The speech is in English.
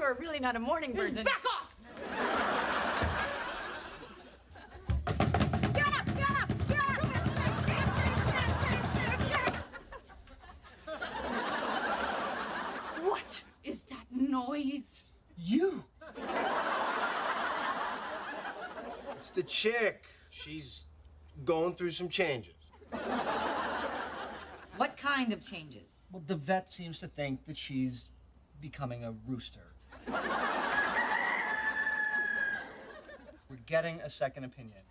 are really not a morning person. Back off! Get up! Get up! Get up! What is that noise? You! It's the chick. She's going through some changes. What kind of changes? Well, the vet seems to think that she's becoming a rooster. We're getting a second opinion.